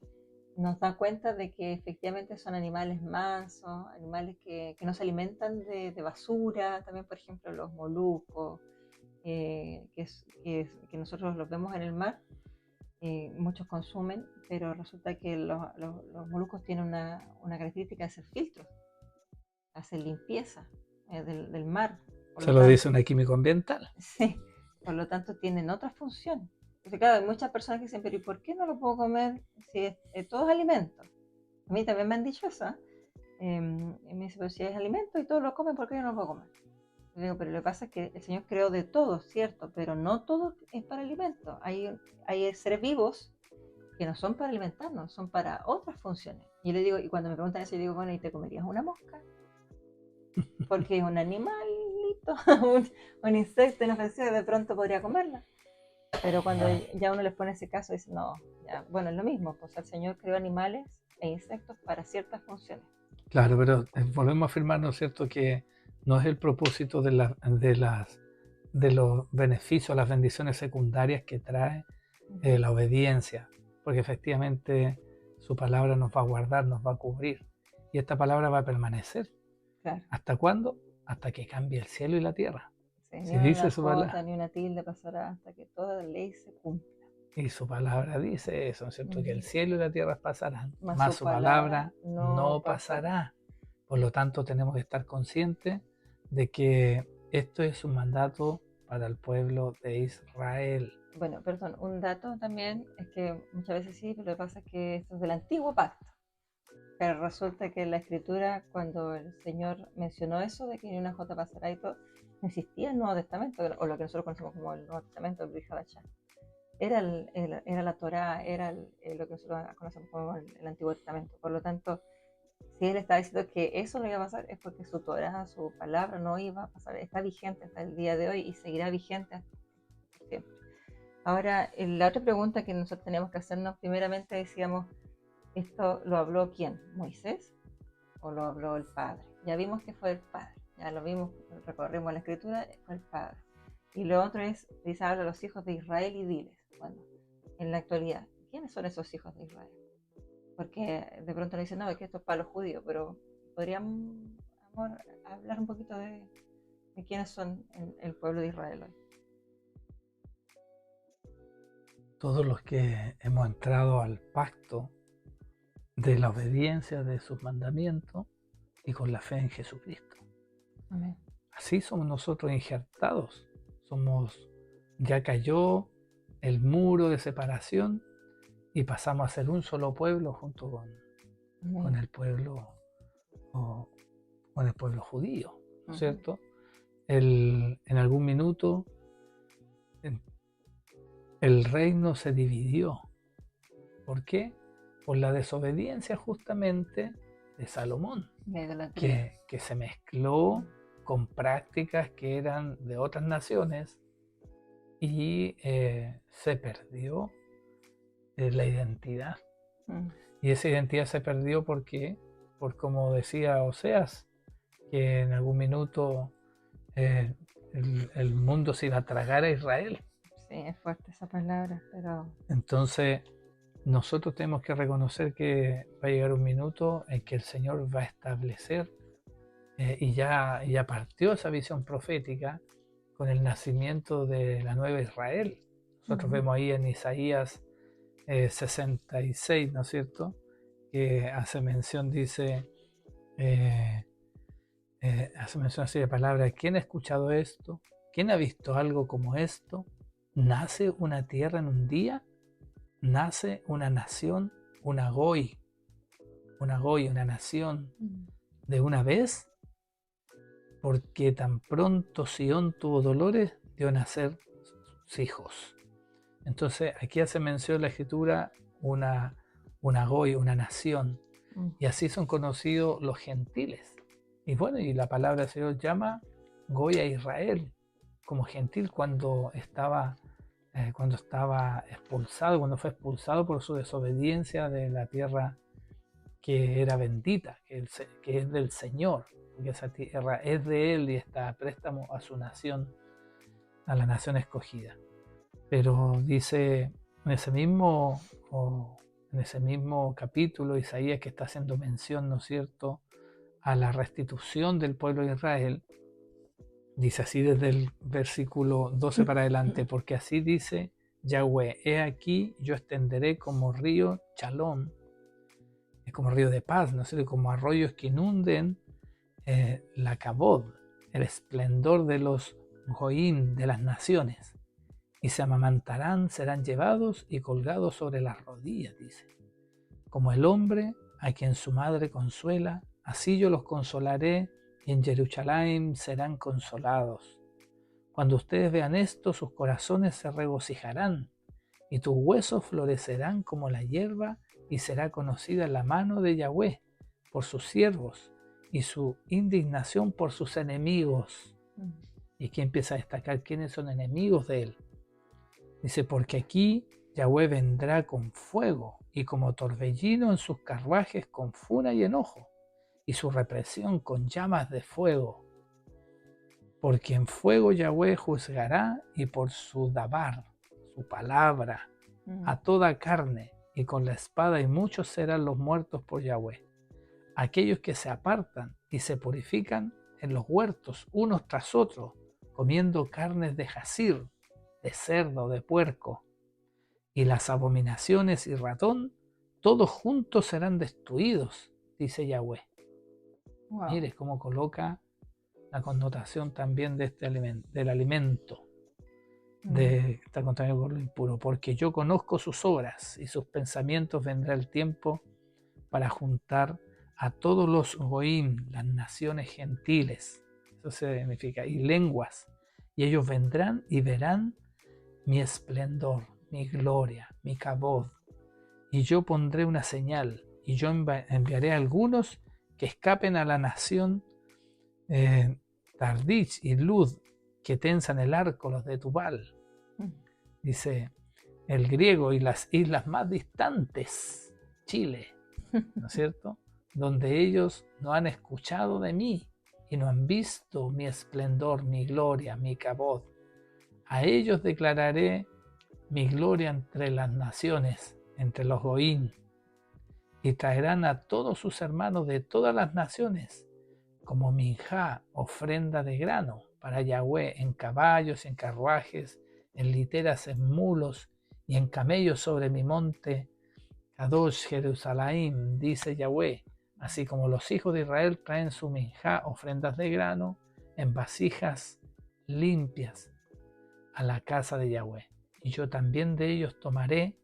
nos da cuenta de que efectivamente son animales mansos, animales que no se alimentan de basura, también por ejemplo los moluscos, que nosotros los vemos en el mar, muchos consumen, pero resulta que los moluscos tienen una característica de hacer filtros, hacer limpieza del mar. Se lo dice una químico ambiental. Sí, por lo tanto tienen otra función. Entonces, claro, hay muchas personas que dicen, pero ¿y por qué no lo puedo comer si todo es alimento? A mí también me han dicho eso. Y me dice, pero si es alimento y todos lo comen, ¿por qué yo no lo puedo comer? Le digo, pero lo que pasa es que el Señor creó de todo, ¿cierto? Pero no todo es para alimento. Hay seres vivos que no son para alimentarnos, son para otras funciones. Y le digo, y cuando me preguntan eso, yo digo, bueno, ¿y te comerías una mosca? Porque es un animalito, un insecto inofensivo, de pronto podría comerla. Pero cuando ya uno les pone ese caso, dice, no, ya, bueno, es lo mismo, pues el Señor creó animales e insectos para ciertas funciones. Claro, pero volvemos a afirmar, ¿no es cierto?, que no es el propósito de los beneficios, las bendiciones secundarias que trae la obediencia, porque efectivamente su palabra nos va a guardar, nos va a cubrir, y esta palabra va a permanecer. Claro. ¿Hasta cuándo? Hasta que cambie el cielo y la tierra. Sí, si dice su palabra, ni una tilde pasará hasta que toda ley se cumpla. Y su palabra dice eso, ¿no es cierto? Que el cielo y la tierra pasarán, Mas mas su su palabra no no pasará. Por lo tanto, tenemos que estar conscientes de que esto es un mandato para el pueblo de Israel. Bueno, perdón, un dato también es que muchas veces sí, pero lo que pasa es que esto es del antiguo pacto. Pero resulta que en la escritura, cuando el Señor mencionó eso de que ni una jota pasará y todo, no existía el Nuevo Testamento, o lo que nosotros conocemos como el Nuevo Testamento, el Brit Hadashah. Era la Torá, era lo que nosotros conocemos como el Antiguo Testamento. Por lo tanto, si él está diciendo que eso no iba a pasar, es porque su Torá, su palabra no iba a pasar. Está vigente hasta el día de hoy y seguirá vigente hasta siempre. Ahora, la otra pregunta que nosotros teníamos que hacernos, primeramente decíamos, ¿esto lo habló quién? ¿Moisés? ¿O lo habló el Padre? Ya vimos que fue el Padre. Ya lo vimos, recorrimos la escritura, fue el Padre. Y lo otro es, dice, habla a los hijos de Israel y diles. Bueno, en la actualidad, ¿quiénes son esos hijos de Israel? Porque de pronto le dicen, no, es que esto es para los judíos, pero podríamos, amor, hablar un poquito de quiénes son el pueblo de Israel hoy. Todos los que hemos entrado al pacto de la obediencia de sus mandamientos y con la fe en Jesucristo. Amén. Así somos nosotros injertados. Ya cayó el muro de separación y pasamos a ser un solo pueblo junto con el pueblo judío, ¿no es cierto? En algún minuto el reino se dividió. ¿Por qué? Por la desobediencia justamente de Salomón, que se mezcló con prácticas que eran de otras naciones y se perdió la identidad. Y esa identidad se perdió porque, como decía Oseas, que en algún minuto el mundo se iba a tragar a Israel. Sí, es fuerte esa palabra, pero... Entonces, nosotros tenemos que reconocer que va a llegar un minuto en que el Señor va a establecer, y ya partió esa visión profética con el nacimiento de la nueva Israel, ¿no Nosotros vemos ahí en Isaías 66, ¿no es cierto? Que hace mención, dice, hace mención así de palabra: ¿quién ha escuchado esto? ¿Quién ha visto algo como esto? ¿Nace una tierra en un día? ¿Nace una nación, una goy, una nación de una vez? Porque tan pronto Sión tuvo dolores, dio nacer sus hijos. Entonces aquí hace mención la escritura una goy, una nación. Y así son conocidos los gentiles. Y bueno, y la palabra del Señor llama goy a Israel como gentil cuando estaba expulsado, cuando fue expulsado por su desobediencia de la tierra que era bendita, que es del Señor, porque esa tierra es de Él y está a préstamo a su nación, a la nación escogida. Pero dice en ese mismo capítulo Isaías, que está haciendo mención, ¿no es cierto?, a la restitución del pueblo de Israel. Dice así desde el versículo 12 para adelante: porque así dice Yahweh, he aquí yo extenderé como río Chalón, es como río de paz, ¿no es cierto?, como arroyos que inunden la Kabod, el esplendor de los Goín, de las naciones, y se amamantarán, serán llevados y colgados sobre las rodillas, dice. Como el hombre a quien su madre consuela, así yo los consolaré, y en Jerusalén serán consolados. Cuando ustedes vean esto, sus corazones se regocijarán, y tus huesos florecerán como la hierba, y será conocida la mano de Yahweh por sus siervos, y su indignación por sus enemigos. Y aquí empieza a destacar quiénes son enemigos de él. Dice: porque aquí Yahweh vendrá con fuego, y como torbellino en sus carruajes con furia y enojo, y su represión con llamas de fuego. Porque en fuego Yahweh juzgará, y por su dabar, su palabra, a toda carne, y con la espada, y muchos serán los muertos por Yahweh. Aquellos que se apartan y se purifican en los huertos unos tras otros, comiendo carnes de jazir, de cerdo, de puerco, y las abominaciones y ratón, todos juntos serán destruidos, dice Yahweh. Wow. Mire cómo coloca la connotación también de este del alimento, de estar contaminado con lo impuro. Porque yo conozco sus obras, y sus pensamientos vendrá el tiempo para juntar a todos los goín, las naciones gentiles, eso significa, y lenguas, y ellos vendrán y verán mi esplendor, mi gloria, mi kabod, y yo pondré una señal, y yo enviaré a algunos que escapen a la nación Tardich y Lud, que tensan el arco, los de Tubal. Dice el griego, y las islas más distantes, Chile, ¿no es cierto?, donde ellos no han escuchado de mí y no han visto mi esplendor, mi gloria, mi kabod. A ellos declararé mi gloria entre las naciones, entre los goín, y traerán a todos sus hermanos de todas las naciones como minjá, ofrenda de grano para Yahweh, en caballos, en carruajes, en literas, en mulos y en camellos sobre mi monte Kadosh Jerusalén, dice Yahweh. Así como los hijos de Israel traen su minjá, ofrendas de grano, en vasijas limpias a la casa de Yahweh. Y yo también de ellos tomaré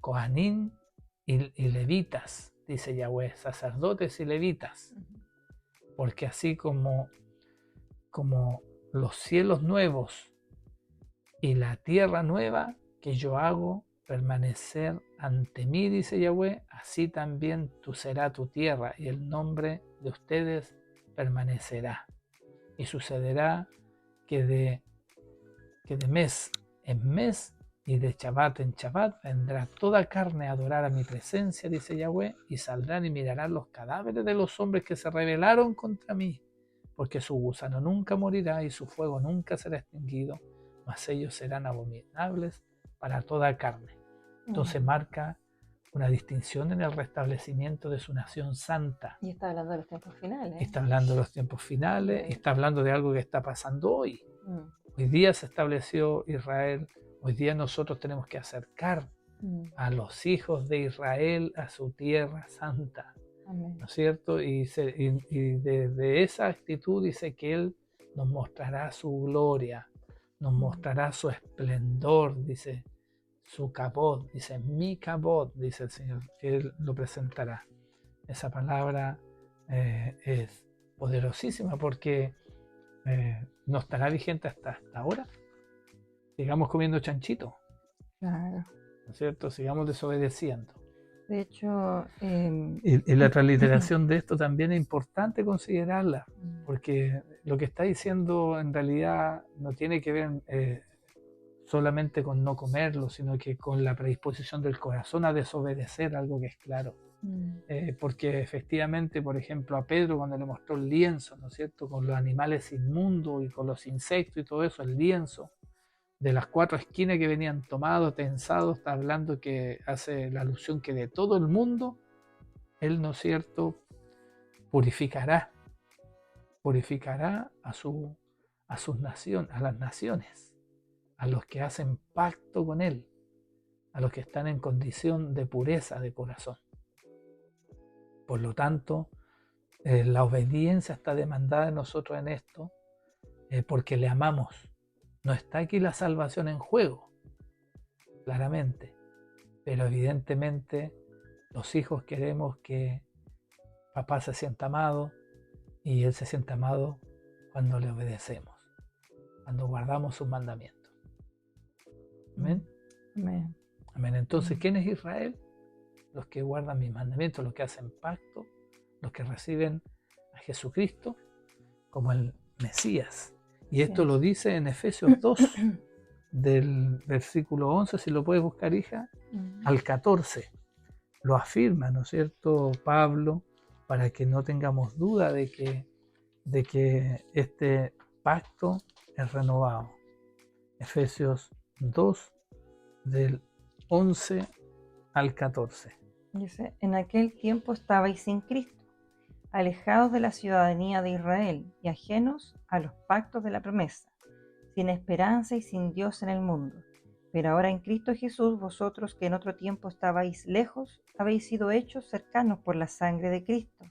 Kohanim y levitas, dice Yahweh, sacerdotes y levitas. Porque así como los cielos nuevos y la tierra nueva que yo hago permanecer ante mí, dice Yahweh, así también tú será tu tierra, y el nombre de ustedes permanecerá. Y sucederá que de mes en mes y de Shabbat en Shabbat vendrá toda carne a adorar a mi presencia, dice Yahweh, y saldrán y mirarán los cadáveres de los hombres que se rebelaron contra mí, porque su gusano nunca morirá y su fuego nunca será extinguido, mas ellos serán abominables para toda carne. Entonces marca una distinción en el restablecimiento de su nación santa. Y está hablando de los tiempos finales. Está hablando de los tiempos finales, y está hablando de algo que está pasando hoy. Hoy día se estableció Israel, Hoy día nosotros tenemos que acercar a los hijos de Israel a su tierra santa, Amén. ¿no es cierto? Y desde esa actitud dice que Él nos mostrará su gloria, nos mostrará su esplendor, dice, su cabot, dice, mi cabot, dice el Señor, que Él lo presentará. Esa palabra es poderosísima porque no estará vigente hasta ahora. Sigamos comiendo chanchito, Claro. ¿no es cierto? Sigamos desobedeciendo. De hecho, Y la transliteración de esto también es importante considerarla, porque lo que está diciendo en realidad no tiene que ver solamente con no comerlo, sino que con la predisposición del corazón a desobedecer, algo que es claro. Porque efectivamente, por ejemplo, a Pedro cuando le mostró el lienzo, ¿no es cierto?, con los animales inmundos y con los insectos y todo eso, el lienzo de las 4 esquinas que venían tomados, tensados, está hablando que hace la alusión que de todo el mundo, Él, ¿no es cierto?, purificará a sus naciones, a las naciones, a los que hacen pacto con Él, a los que están en condición de pureza de corazón. Por lo tanto, la obediencia está demandada de nosotros en esto, porque le amamos. No está aquí la salvación en juego, claramente, pero evidentemente los hijos queremos que papá se sienta amado y él se sienta amado cuando le obedecemos, cuando guardamos sus mandamientos. Amén. Amén. Amén. Entonces, ¿quién es Israel? Los que guardan mis mandamientos, los que hacen pacto, los que reciben a Jesucristo como el Mesías. Y esto lo dice en Efesios 2, del versículo 11, si lo puedes buscar, hija, al 14. Lo afirma, ¿no es cierto?, Pablo, para que no tengamos duda de que este pacto es renovado. Efesios 2, del 11 al 14. Dice, en aquel tiempo estabais sin Cristo, alejados de la ciudadanía de Israel y ajenos a los pactos de la promesa, sin esperanza y sin Dios en el mundo. Pero ahora en Cristo Jesús, vosotros que en otro tiempo estabais lejos, habéis sido hechos cercanos por la sangre de Cristo,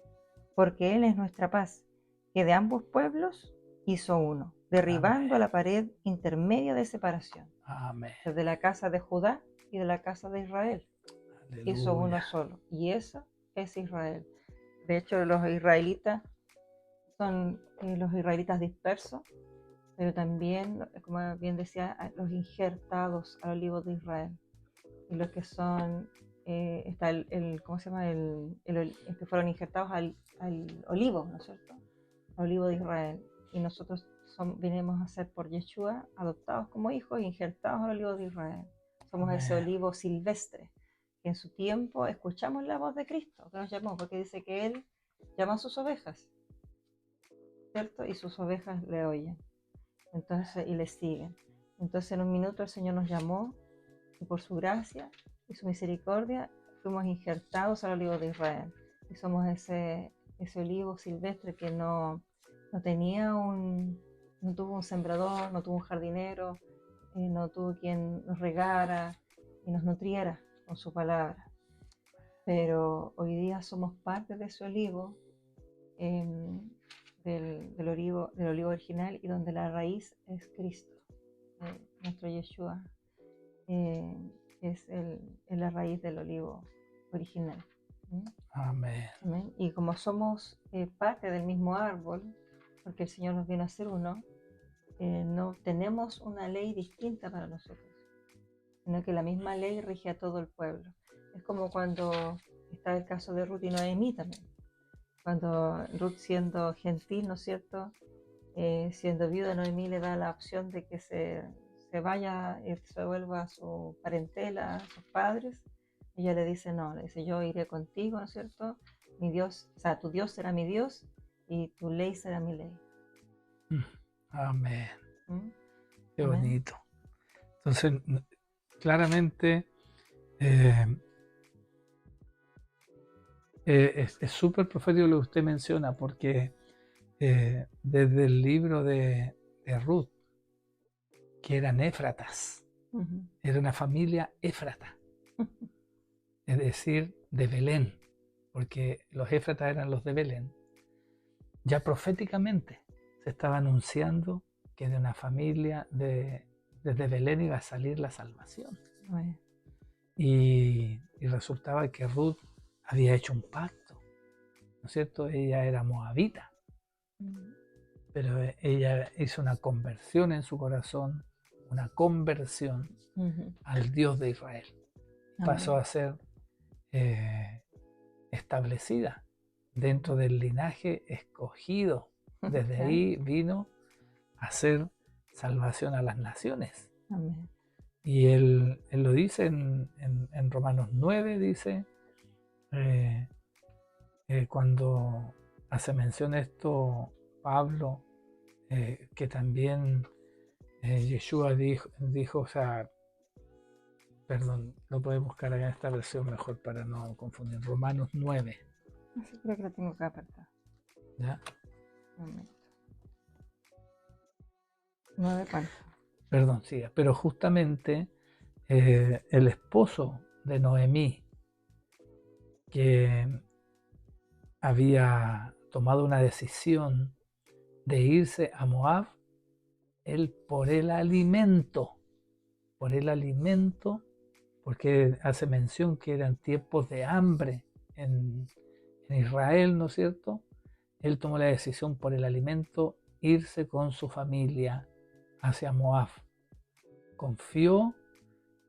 porque Él es nuestra paz, que de ambos pueblos hizo uno, derribando la pared intermedia de separación. Amén. Desde la casa de Judá y de la casa de Israel. Aleluya. Hizo uno solo, y eso es Israel. De hecho, los israelitas son los israelitas dispersos, pero también, como bien decía, los injertados al olivo de Israel. Y los que son, está ¿cómo se llama? Que fueron injertados al olivo, ¿no es cierto? Al olivo de Israel. Y nosotros vinimos a ser por Yeshua adoptados como hijos e injertados al olivo de Israel. Somos ese olivo silvestre. Que en su tiempo escuchamos la voz de Cristo, que nos llamó, porque dice que Él llama a sus ovejas, ¿cierto? Y sus ovejas le oyen, entonces, y le siguen. Entonces en un minuto el Señor nos llamó, y por su gracia y su misericordia fuimos injertados al olivo de Israel. Y somos ese olivo silvestre que no tuvo un sembrador, no tuvo un jardinero, no tuvo quien nos regara y nos nutriera con su palabra, pero hoy día somos parte de ese olivo, del olivo original, y donde la raíz es Cristo, nuestro Yeshua, es la raíz del olivo original. Amén. Amén. Y como somos parte del mismo árbol, porque el Señor nos vino a ser uno, no tenemos una ley distinta para nosotros, sino que la misma ley rige a todo el pueblo. Es como cuando está el caso de Ruth y Noemí también. Cuando Ruth, siendo gentil, ¿no es cierto?, siendo viuda, Noemí le da la opción de que se vaya y se vuelva a su parentela, a sus padres. Ella le dice no, le dice, yo iré contigo, ¿no es cierto? Mi Dios, o sea, tu Dios será mi Dios y tu ley será mi ley. Amén. Qué Amén. bonito. Entonces, claramente es súper profético lo que usted menciona, porque desde el libro de Ruth, que eran éfratas, Era una familia éfrata, es decir, de Belén, porque los éfratas eran los de Belén. Ya proféticamente se estaba anunciando que de una familia desde Belén iba a salir la salvación. Y resultaba que Ruth había hecho un pacto, ¿no es cierto? Ella era moabita, pero ella hizo una conversión en su corazón, una conversión al Dios de Israel. Pasó a ser establecida dentro del linaje escogido. Desde ahí vino a hacer salvación a las naciones. Amén. Y él lo dice en Romanos 9, dice, cuando hace mención esto Pablo, que también Yeshua dijo, o sea, perdón, lo puede buscar acá en esta versión mejor para no confundir, Romanos 9. Así creo que lo tengo acá apartado. ¿Ya? Un momento. 9 cuánto. Perdón, siga. Pero justamente el esposo de Noemí, que había tomado una decisión de irse a Moab, él por el alimento, porque hace mención que eran tiempos de hambre en Israel, ¿no es cierto? Él tomó la decisión por el alimento irse con su familia hacia Moab. Confió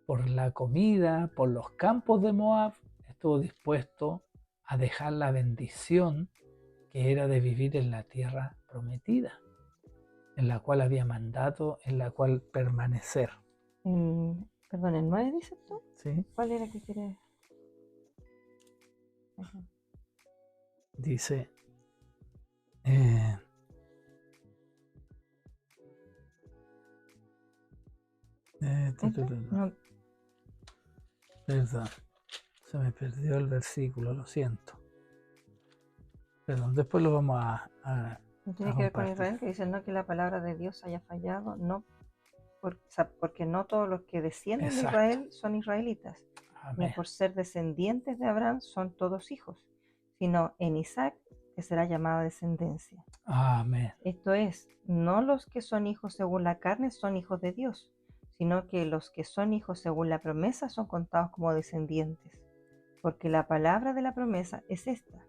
por la comida, por los campos de Moab, estuvo dispuesto a dejar la bendición que era de vivir en la tierra prometida, en la cual había mandato, en la cual permanecer. Perdón, ¿el 9 dices tú? ¿Sí? ¿Cuál era que quieres? Dice, No, perdón, se me perdió el versículo, lo siento. Perdón, después lo vamos a no tiene que ver con compartir. Israel, que dice no que la palabra de Dios haya fallado, no, porque no todos los que descienden de Exacto. Israel son israelitas, ni Amén. por ser descendientes de Abraham son todos hijos, sino en Isaac que será llamada descendencia. Amén. Esto es, no los que son hijos según la carne son hijos de Dios, sino que los que son hijos según la promesa son contados como descendientes. Porque la palabra de la promesa es esta: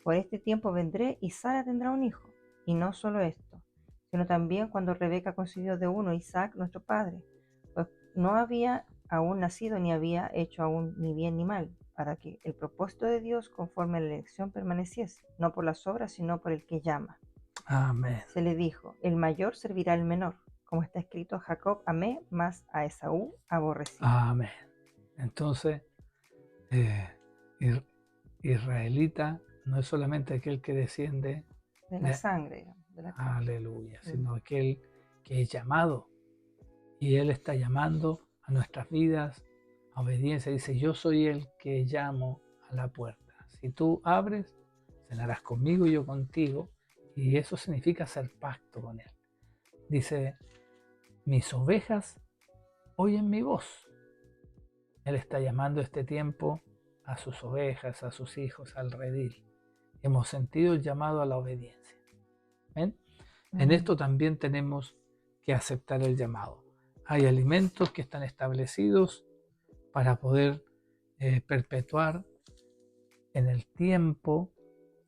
por este tiempo vendré y Sara tendrá un hijo. Y no solo esto, sino también cuando Rebeca concibió de uno, Isaac, nuestro padre, pues no había aún nacido ni había hecho aún ni bien ni mal, para que el propósito de Dios conforme a la elección permaneciese, no por las obras, sino por el que llama. Amén. Se le dijo, el mayor servirá al menor, como está escrito, Jacob amé, mas a Esaú aborrecí. Amén. Entonces, israelita no es solamente aquel que desciende de la sangre, de la carne. Aleluya, sino aquel que es llamado. Y Él está llamando a nuestras vidas a obediencia. Dice, yo soy el que llamo a la puerta. Si tú abres, cenarás conmigo y yo contigo. Y eso significa hacer pacto con Él. Dice, mis ovejas oyen mi voz. Él está llamando este tiempo a sus ovejas, a sus hijos, al redil. Hemos sentido el llamado a la obediencia. ¿Ven? En esto también tenemos que aceptar el llamado. Hay alimentos que están establecidos para poder perpetuar en el tiempo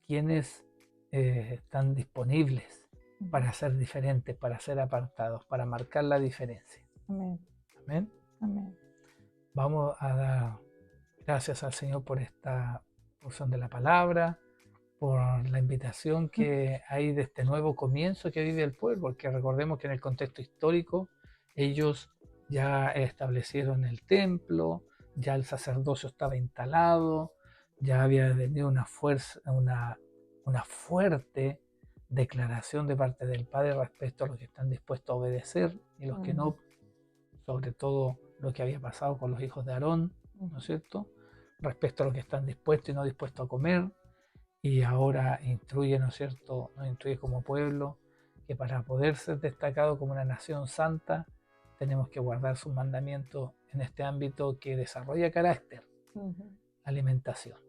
quienes están disponibles para ser diferentes, para ser apartados, para marcar la diferencia. Amén. Amén. Amén. Vamos a dar gracias al Señor por esta porción de la palabra, por la invitación que hay de este nuevo comienzo que vive el pueblo, porque recordemos que en el contexto histórico ellos ya establecieron el templo, ya el sacerdocio estaba instalado, ya había venido una fuerte declaración de parte del Padre respecto a los que están dispuestos a obedecer y los que no, sobre todo lo que había pasado con los hijos de Aarón, ¿no es cierto? Respecto a los que están dispuestos y no dispuestos a comer. Y ahora instruye, ¿no es cierto?, nos instruye como pueblo que para poder ser destacado como una nación santa tenemos que guardar sus mandamientos en este ámbito que desarrolla carácter, alimentación.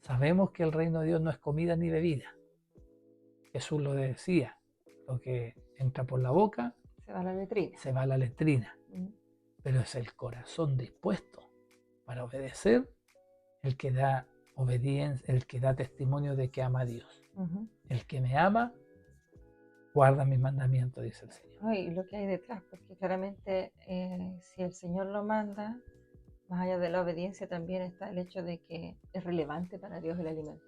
Sabemos que el reino de Dios no es comida ni bebida. Jesús lo decía, lo que entra por la boca se va a la letrina. Se va a la letrina. Pero es el corazón dispuesto para obedecer el que da obediencia, el que da testimonio de que ama a Dios. El que me ama, guarda mis mandamientos, dice el Señor. Y lo que hay detrás, porque claramente si el Señor lo manda, más allá de la obediencia también está el hecho de que es relevante para Dios el alimento.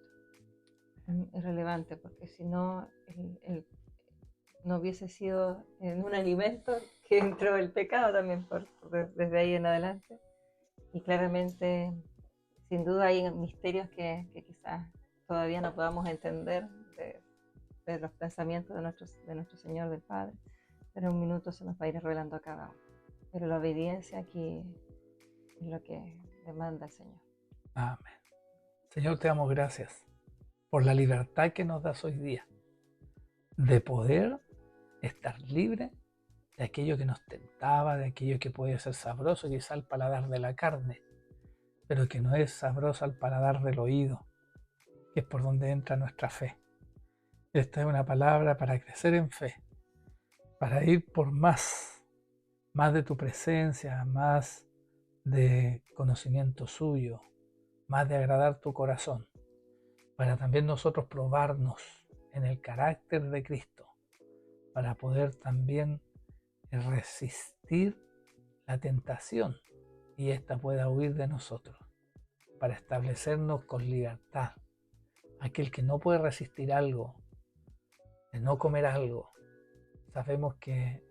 Es relevante porque si no, no hubiese sido en un alimento que entró el pecado también desde ahí en adelante. Y claramente, sin duda hay misterios que quizás todavía no podamos entender de los pensamientos de nuestro Señor, del Padre, pero en un minuto se nos va a ir revelando a cada uno. Pero la obediencia aquí es lo que demanda el Señor. Amén. Señor, te damos gracias por la libertad que nos das hoy día de poder estar libre de aquello que nos tentaba, de aquello que puede ser sabroso quizá al paladar de la carne, pero que no es sabroso al paladar del oído, que es por donde entra nuestra fe. Esta es una palabra para crecer en fe, para ir por más de tu presencia, más de conocimiento suyo, más de agradar tu corazón, para también nosotros probarnos en el carácter de Cristo, para poder también resistir la tentación y ésta pueda huir de nosotros, para establecernos con libertad. Aquel que no puede resistir algo, de no comer algo, sabemos que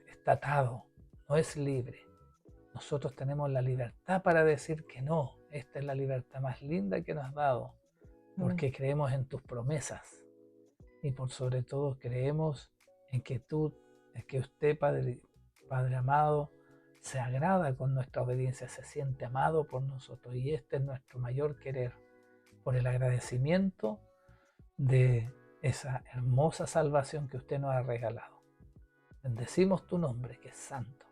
está atado, no es libre. Nosotros tenemos la libertad para decir que no. Esta es la libertad más linda que nos has dado, porque creemos en tus promesas y por sobre todo creemos en que usted, Padre amado, se agrada con nuestra obediencia, se siente amado por nosotros y este es nuestro mayor querer, por el agradecimiento de esa hermosa salvación que usted nos ha regalado. Bendecimos tu nombre, que es santo.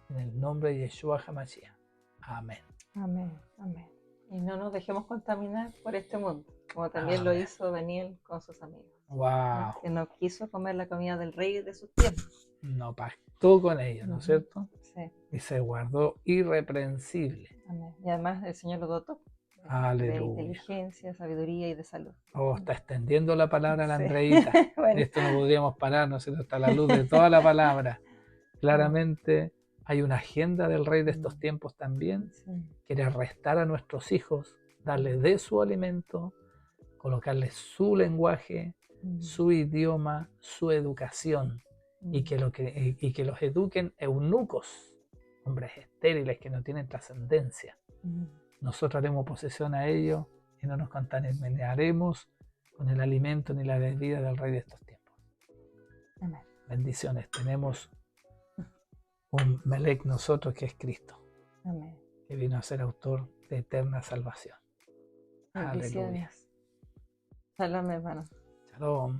En el nombre de Yeshua HaMashiach. Amén. Amén, amén. Y no nos dejemos contaminar por este mundo, como también lo hizo Daniel con sus amigos. Wow. Que no quiso comer la comida del rey de sus tiempos. No pactó con ellos, ¿no es cierto? Sí. Y se guardó irreprensible. Amén. Y además el Señor lo dotó Aleluya. de inteligencia, sabiduría y de salud. Oh, está extendiendo la palabra a la Sí. Andreita. Bueno. Esto no podríamos parar, ¿no es cierto? Hasta la luz de toda la palabra. Claramente hay una agenda del rey de estos tiempos también. Sí. Quiere arrestar a nuestros hijos, darles de su alimento, colocarles su lenguaje, su idioma, su educación, y que los eduquen eunucos, hombres estériles que no tienen trascendencia. Nosotros haremos posesión a ellos y no nos contaminaremos con el alimento ni la bebida del rey de estos tiempos. Amén. Bendiciones. Tenemos un Melec nosotros que es Cristo. Amén. Que vino a ser autor de eterna salvación. Aleluya. Shalom, hermano. Shalom.